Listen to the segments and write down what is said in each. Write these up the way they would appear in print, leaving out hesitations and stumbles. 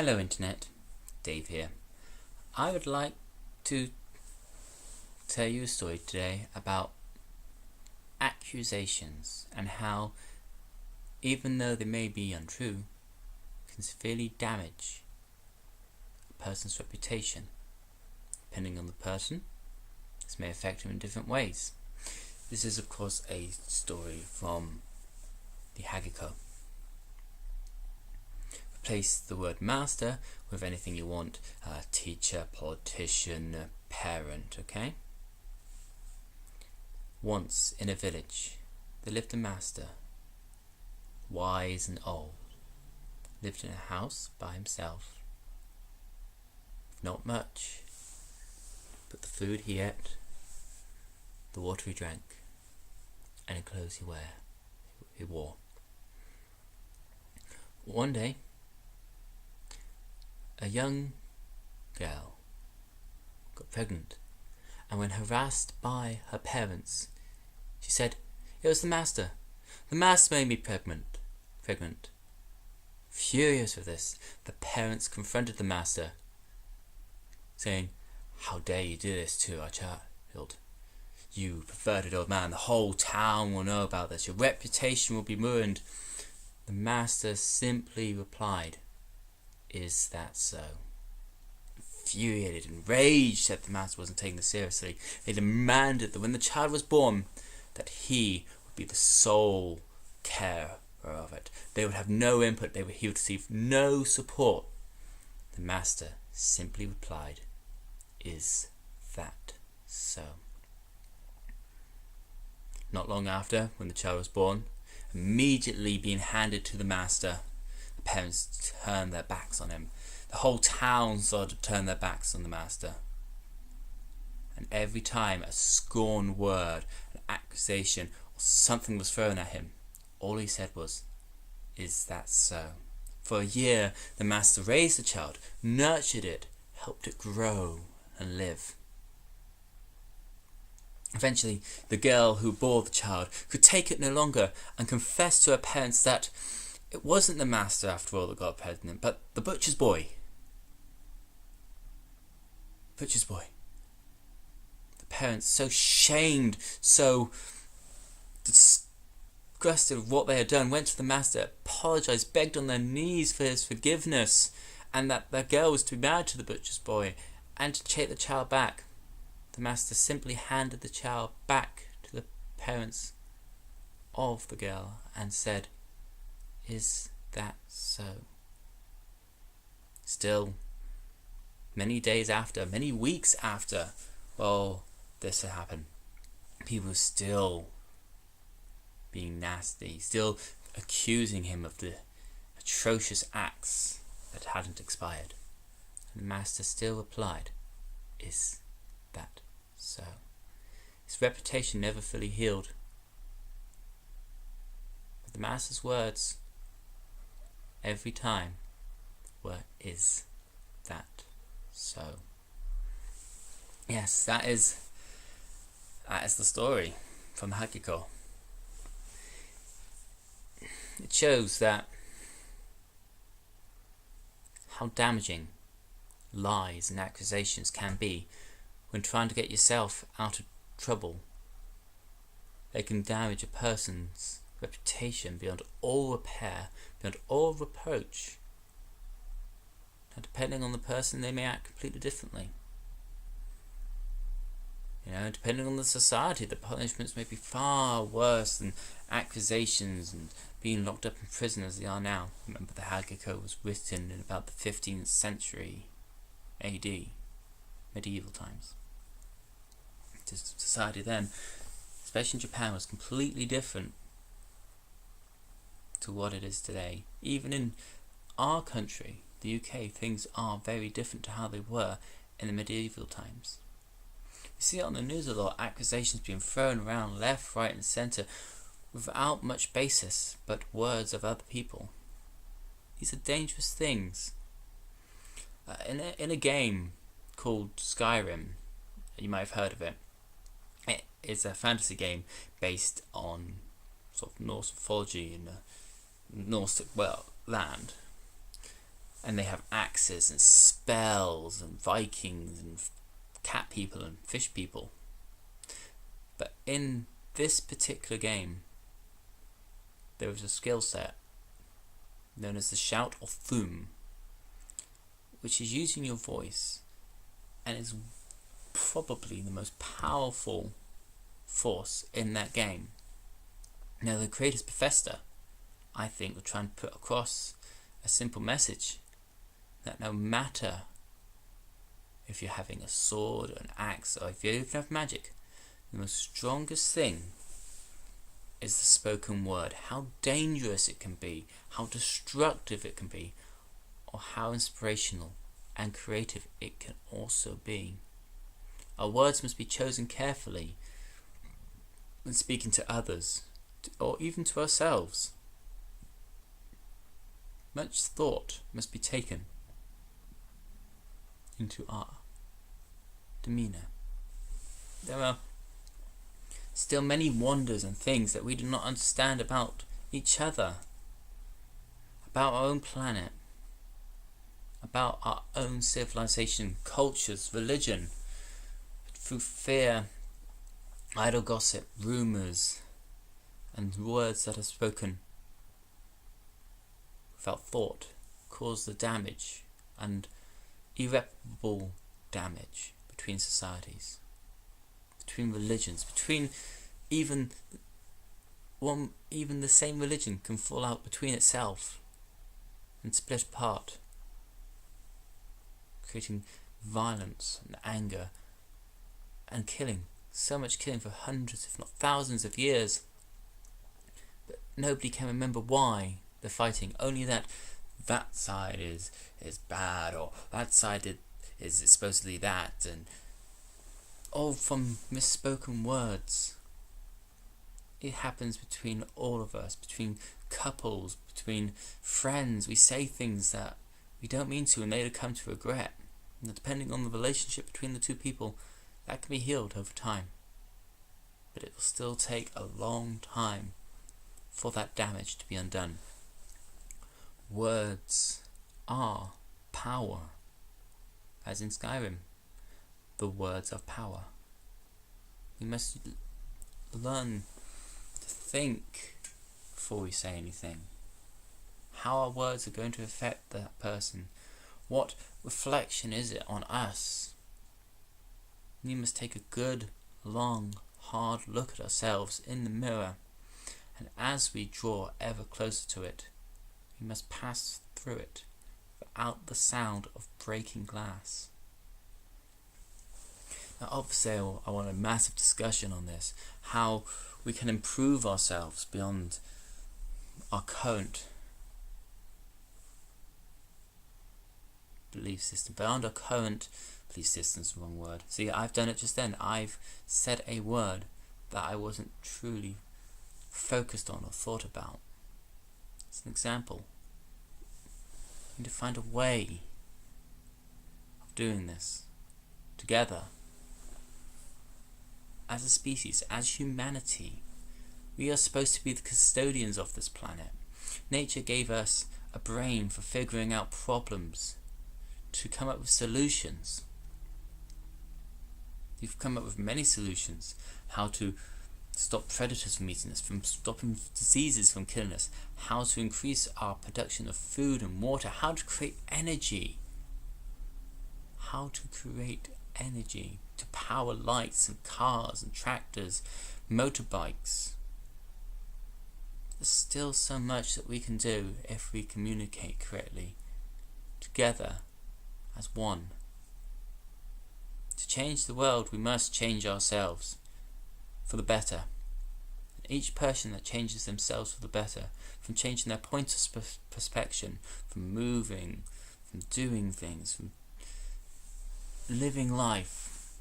Hello Internet, Dave here. I would like to tell you a story today about accusations and how, even though they may be untrue, can severely damage a person's reputation. Depending on the person, this may affect him in different ways. This is of course a story from the Hagiko. Replace the word master with anything you want, teacher, politician, parent, okay? Once in a village there lived a master, wise and old, lived in a house by himself, not much, but the food he ate, the water he drank, and the clothes he wore. One day, a young girl got pregnant, and when harassed by her parents, she said, "It was the master. The master made me pregnant." Furious with this, the parents confronted the master, saying, "How dare you do this to our child? You perverted old man, the whole town will know about this. Your reputation will be ruined." The master simply replied, "Is that so?" Infuriated, enraged that the master wasn't taking this seriously, they demanded that when the child was born, that he would be the sole carer of it. They would have no input, he would receive no support. The master simply replied, "Is that so?" Not long after, when the child was born, immediately being handed to the master, the parents turned their backs on him. The whole town started to turn their backs on the master. And every time a scorn word, an accusation, or something was thrown at him, all he said was, "Is that so?" For a year, the master raised the child, nurtured it, helped it grow and live. Eventually, the girl who bore the child could take it no longer and confessed to her parents that it wasn't the master after all that got pregnant, but the butcher's boy. The parents, so shamed, so disgusted with what they had done, went to the master, apologized, begged on their knees for his forgiveness, and that their girl was to be married to the butcher's boy and to take the child back. The master simply handed the child back to the parents of the girl and said, "Is that so?" Still, many days after, many weeks after, this had happened, people were still being nasty, still accusing him of the atrocious acts that hadn't expired. And the master still replied, "Is that so?" His reputation never fully healed. But the master's words every time were, "Is that so?" Yes, that is the story from the Hagiko. It shows that how damaging lies and accusations can be when trying to get yourself out of trouble. They can damage a person's reputation beyond all repair, beyond all reproach. Now, depending on the person, they may act completely differently. Depending on the society, the punishments may be far worse than accusations and being locked up in prison as they are now. Remember, the Hagiko was written in about the 15th century AD, medieval times. The society then, especially in Japan, was completely different to what it is today. Even in our country, the UK, things are very different to how they were in the medieval times. You see it on the news a lot, accusations being thrown around left, right and centre without much basis but words of other people. These are dangerous things. In a game called Skyrim, you might have heard of it. It is a fantasy game based on sort of Norse mythology in a Norse land. and they have axes and spells and Vikings and cat people and fish people. But in this particular game, there is a skill set known as the Shout of Thum, which is using your voice and is probably the most powerful force in that game. Now, the creators, Bethesda, I think, were trying to put across a simple message that no matter if you're having a sword, an axe, or if you even have magic, the most strongest thing is the spoken word. How dangerous it can be, how destructive it can be, or how inspirational and creative it can also be. Our words must be chosen carefully when speaking to others, or even to ourselves. Much thought must be taken into our demeanour. There are still many wonders and things that we do not understand about each other, about our own planet, about our own civilization, cultures, religion. Through fear, idle gossip, rumours, and words that are spoken without thought cause the damage and irreparable damage between societies, between religions, between even the same religion can fall out between itself and split apart, creating violence and anger and killing. So much killing for hundreds, if not thousands of years. But nobody can remember why they're fighting. Only that side is bad, or that side is supposedly that, and all from misspoken words. It happens between all of us, between couples, between friends. We say things that we don't mean to and later come to regret. And depending on the relationship between the two people, that can be healed over time. But it will still take a long time for that damage to be undone. Words are power. As in Skyrim, the words of power. We must learn to think before we say anything. How our words are going to affect that person. What reflection is it on us? We must take a good, long, hard look at ourselves in the mirror, and as we draw ever closer to it, we must pass through it without the sound of breaking glass. Now, obviously, I want a massive discussion on this, how we can improve ourselves beyond our current belief system. Beyond our current belief system's the wrong word. See, I've done it just then. I've said a word that I wasn't truly focused on or thought about. It's an example. We need to find a way of doing this together. As a species, as humanity, we are supposed to be the custodians of this planet. Nature gave us a brain for figuring out problems, to come up with solutions. You've come up with many solutions. How to stop predators from eating us, from stopping diseases from killing us, how to increase our production of food and water, how to create energy. How to create energy to power lights and cars and tractors, motorbikes. There's still so much that we can do if we communicate correctly, together as one. To change the world, we must change ourselves for the better. And each person that changes themselves for the better, from changing their point of perspective, from moving, from doing things, from living life,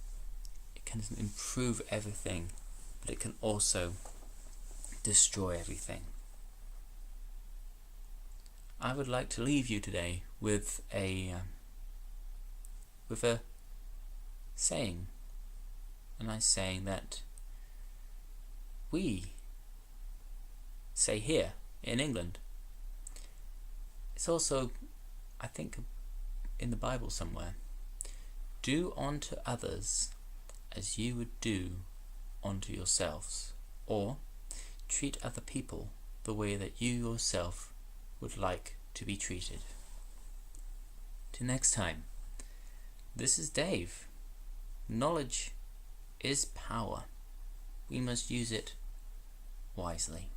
it can improve everything, but it can also destroy everything. I would like to leave you today with a saying, a nice saying that we say here in England. It's also I think in the Bible somewhere. Do unto others as you would do unto yourselves, or treat other people the way that you yourself would like to be treated. Till next time, this is Dave. Knowledge is power. We must use it wisely.